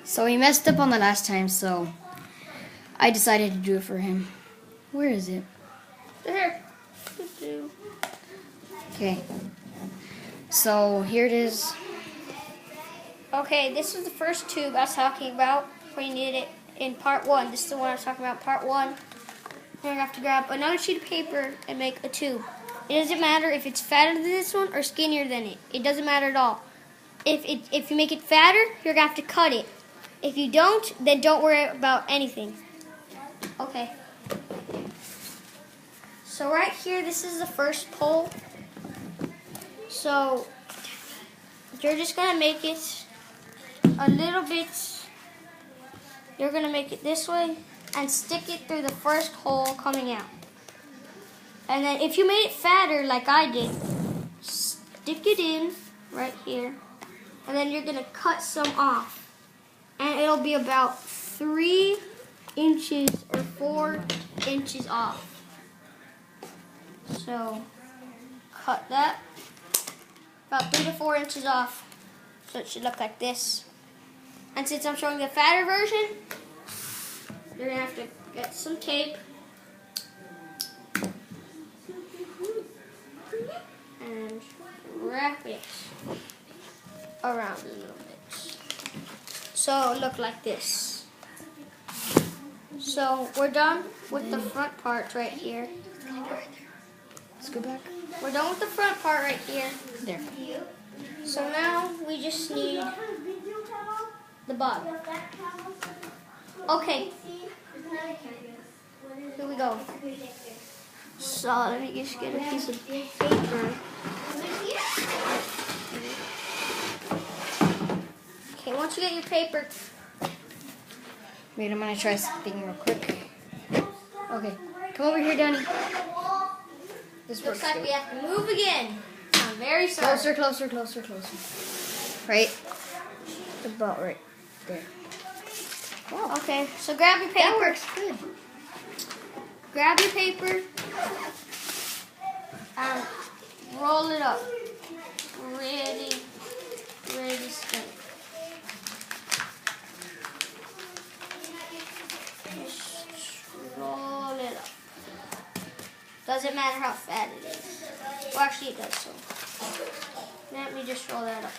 So he messed up on the last time, so I decided to do it for him. Where is it? There. Okay. So here it is. Okay, this is the first tube I was talking about when you needed it in part 1. This is the one I was talking about, part 1. You're going to have to grab another sheet of paper and make a tube. It doesn't matter if it's fatter than this one or skinnier than it. It doesn't matter at all. If you make it fatter, you're going to have to cut it. If you don't, then don't worry about anything. Okay. So right here, this is the first pole. So you're just going to make it a little bit. You're going to make it this way and stick it through the first hole coming out. And then if you made it fatter like I did, stick it in right here. And then you're going to cut some off. And it'll be about 3 inches or 4 inches off. So cut that. About 3 to 4 inches off. So it should look like this. And since I'm showing the fatter version, you're going to have to get some tape. And wrap it around a little bit. So it'll look like this. So we're done with the front part right here. Let's go back. We're done with the front part right here. There. So now we just need the bottom. Okay. Here we go. So let me just get a piece of paper. Okay, once you get your paper. Wait, I'm gonna try something real quick. Okay, come over here, Danny. This Looks works like good. we have to move again. I'm very sorry. Closer, closer, closer, closer. Right? About right there. Wow. Okay, so grab your paper. That works good. Grab your paper and roll it up. Really stiff. Just roll it up. Doesn't matter how fat it is. Well, actually it does so. Let me just roll that up.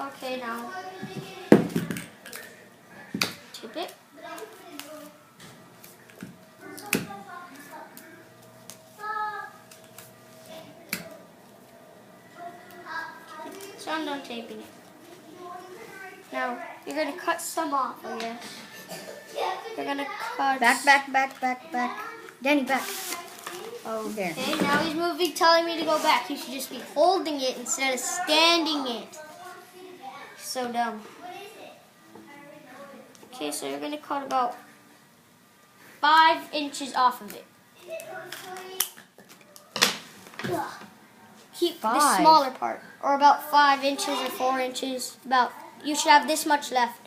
Okay, now tip it. So I'm done taping it. Now you're gonna cut some off, I guess. You're gonna cut. Back. Danny, back. Oh, there. Okay, now he's moving, telling me to go back. You should just be holding it instead of standing it. So dumb. Okay, so you're gonna cut about 5 inches off of it. Keep the 5? smaller part, or about 5 inches or 4 inches. You should have this much left.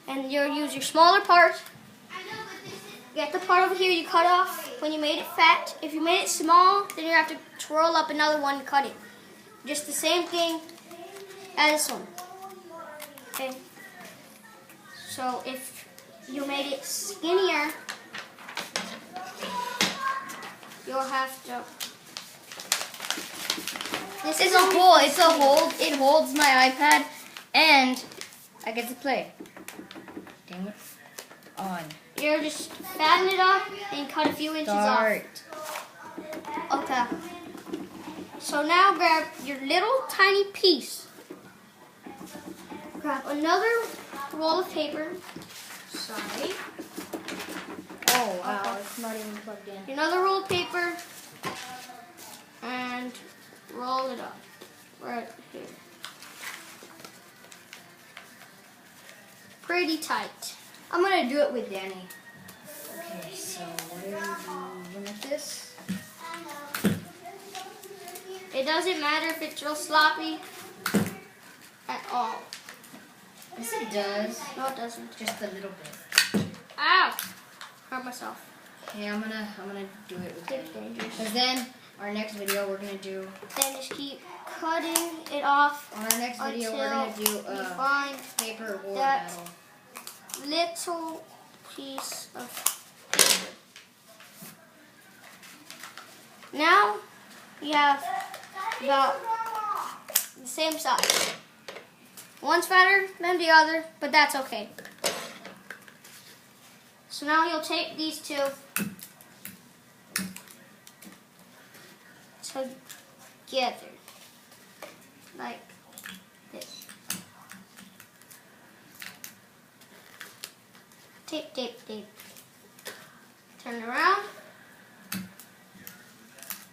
And you'll use your smaller part. Get the part over here you cut off when you made it fat. If you made it small, then you have to twirl up another one to cut it. Just the same thing as this one. Okay. So if you made it skinnier, you'll have to. It's a hole. It's a hold. It holds my iPad, and I get to play. Dang it. On. You're just fatten it up and cut a few inches Start. off. Okay. So now grab your little tiny piece. Grab another roll of paper. Sorry. Oh, wow. It's not even plugged in. Another roll of paper. And roll it up. Right here. Pretty tight. I'm going to do it with Danny. Okay, so what do you do with this? It doesn't matter if it's real sloppy at all. Yes, it does. No, it doesn't. Just a little bit. Ow! Hurt myself. Okay, I'm gonna do it with It's Danny. dangerous. Because then our next video we're gonna do. Then just keep cutting it off On our next video we're until gonna do you a find paper war that battle. little piece of paper. Now you have about the same size. One's fatter than the other, but that's okay. So now you'll tape these two together, like this. Tape, tape, tape. Turn it around.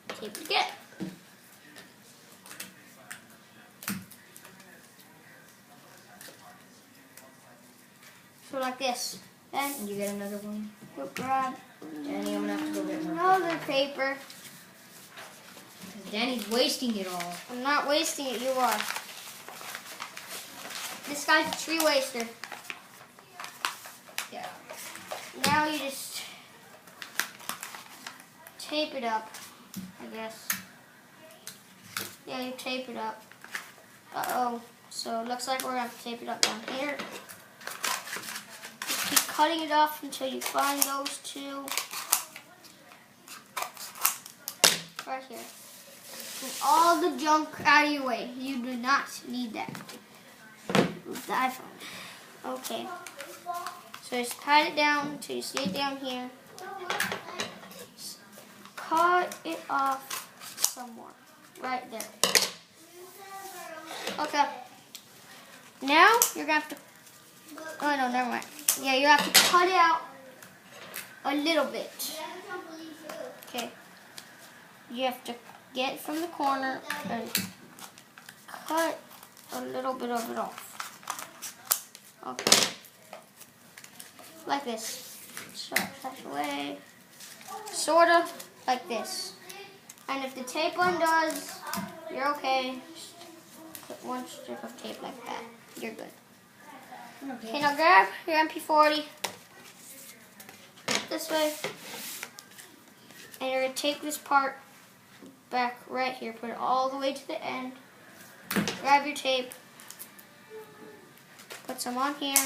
Tape it again. So like this. Then And you get another one. you'll grab Danny, I'm gonna have to go get more. another paper. Because Danny's wasting it all. I'm not wasting it, you are. This guy's a tree waster. Yeah. Now you just tape it up, I guess. Yeah, you tape it up. Uh-oh. So it looks like we're going to have to tape it up down here. Just keep cutting it off until you find those two. Right here. And all the junk out of your way. You do not need that. Move the iPhone. Okay. So just pat it down until you see it down here. Cut it off somewhere. Right there. Okay. Now you're going to have to... Oh, no, never mind. Yeah, you have to cut it out a little bit. Okay. You have to get from the corner and cut a little bit of it off. Okay. Like this. So, touch away. Sort of like this. And if the tape undoes, you're okay. Just put one strip of tape like that. You're good. Okay, now grab your MP40 this way. And you're going to take this part back right here. Put it all the way to the end. Grab your tape. Put some on here.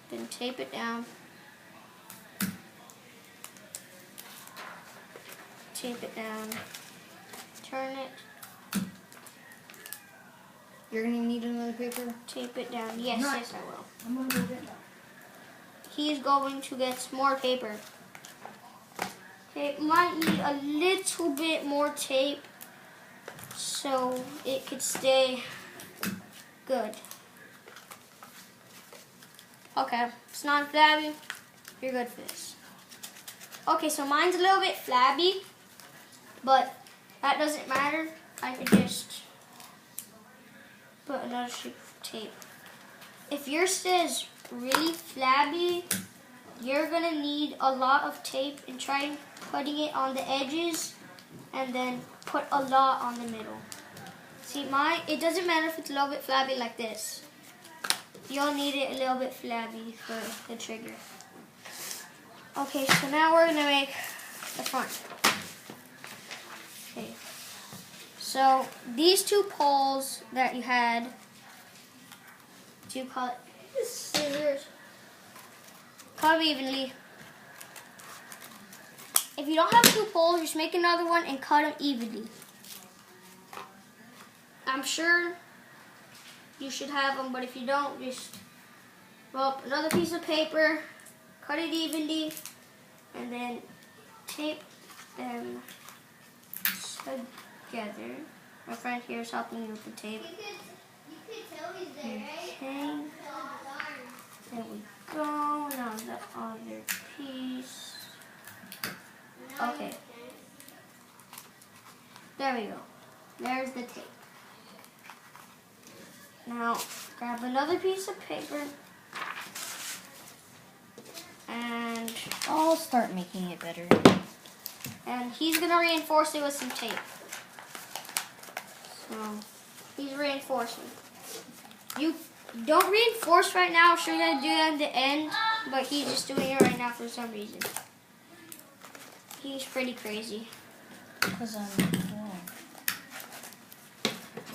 Then tape it down. Tape it down. Turn it. You're gonna need another paper? Tape it down. Yes, Not- yes, I will. I'm gonna go get that. He's going to get some more paper. Okay, might need a little bit more tape so it could stay good. Okay, it's not flabby. You're good for this. Okay, so mine's a little bit flabby, but that doesn't matter. I could just put another strip of tape. If yours says really flabby, you're gonna need a lot of tape and try putting it on the edges and then put a lot on the middle. See, mine, it doesn't matter if it's a little bit flabby like this. You'll need it a little bit flabby for the trigger. Okay, so now we're gonna make the front. Okay. So these two poles that you had, do you call it scissors? Cut them evenly. If you don't have two poles, just make another one and cut them evenly. I'm sure you should have them, but if you don't, just roll up another piece of paper, cut it evenly, and then tape them together. My friend here is helping me with the tape. Okay. There we go. Now the other piece. Okay. There we go. There's the tape. Now, grab another piece of paper. And I'll start making it better. he's going to reinforce it with some tape. So, he's reinforcing. You don't reinforce right now. I'm sure you're going to do it at the end. But he's just doing it right now for some reason. He's pretty crazy. Because I'm wrong.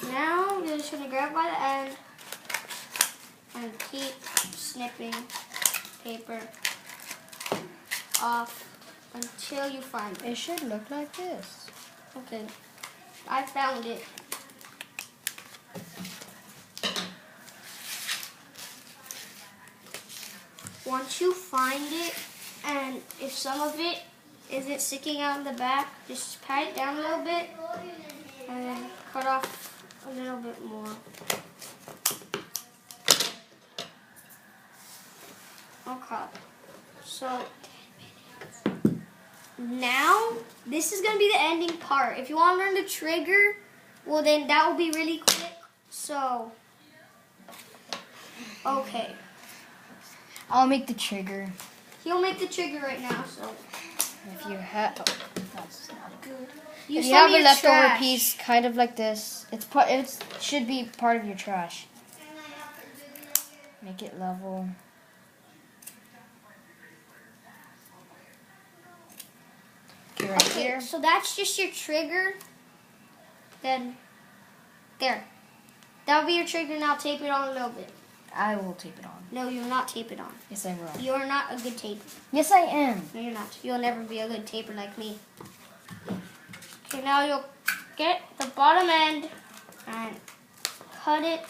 Now you're just gonna grab by the end and keep snipping paper off until you find it. It should look like this. Okay, I found it. Once you find it, and if some of it isn't sticking out in the back, just pat it down a little bit and then cut off a little bit more. Okay, so now this is gonna be the ending part. If you want to learn the trigger, well then that will be really quick. So, okay. I'll make the trigger. He'll make the trigger right now, so. If you have, that's not Good. If you have a leftover piece, kind of like this, it should be part of your trash. Make it level. Okay, right here. So that's just your trigger. Then, there. That'll be your trigger. Now tape it on a little bit. I will tape it on. No, you'll not tape it on. Yes, I will. You're not a good taper. Yes, I am. No, you're not. You'll never be a good taper like me. Okay, now you'll get the bottom end and cut it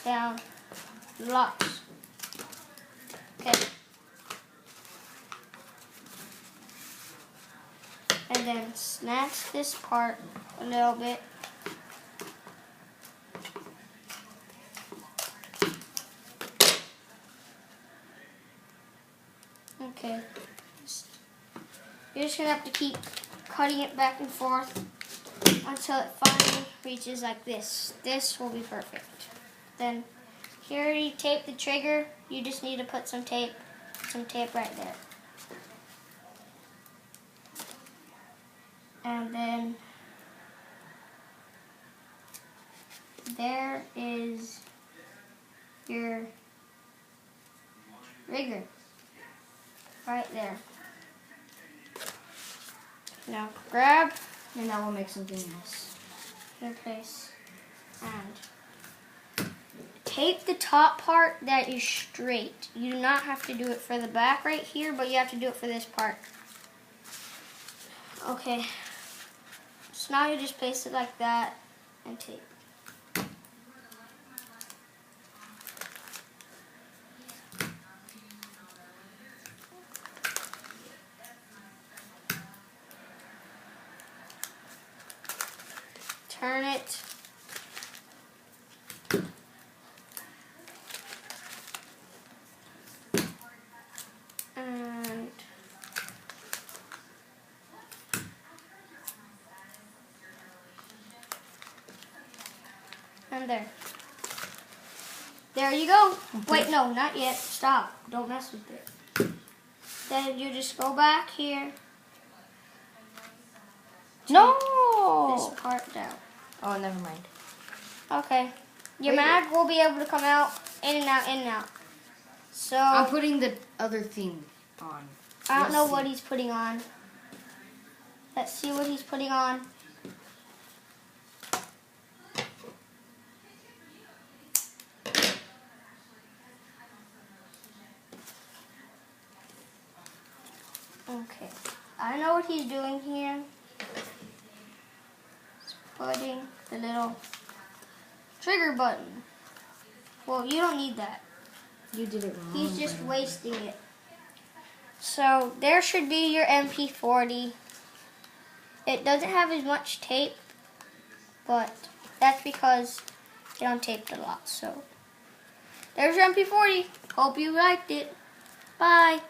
down lots. Okay. And then snatch this part a little bit. Okay. You're just going to have to keep cutting it back and forth until it finally reaches like this. This will be perfect. Then here you tape the trigger. You just need to put some tape right there. And then there is your rigger. Right there. Now grab, And that will make something nice. your place, and tape the top part that is straight. You do not have to do it for the back right here, but you have to do it for this part. Okay. So now you just place it like that and tape. Turn it. And there. There you go. Okay. Wait, no, not yet. Stop. Don't mess with it. Then you just go back here. No! This part down. Oh, never mind. Okay. Your Wait. mag will be able to come out, in and out, in and out. So, I'm putting the other thing on. I don't Let's know see. what he's putting on. Let's see what he's putting on. Okay. I know what he's doing here. He's putting the little trigger button. Well, you don't need that. You did it wrong. He's just Brandon. wasting it. So there should be your MP40. It doesn't have as much tape, but that's because it untaped a lot. So there's your MP40. Hope you liked it. Bye.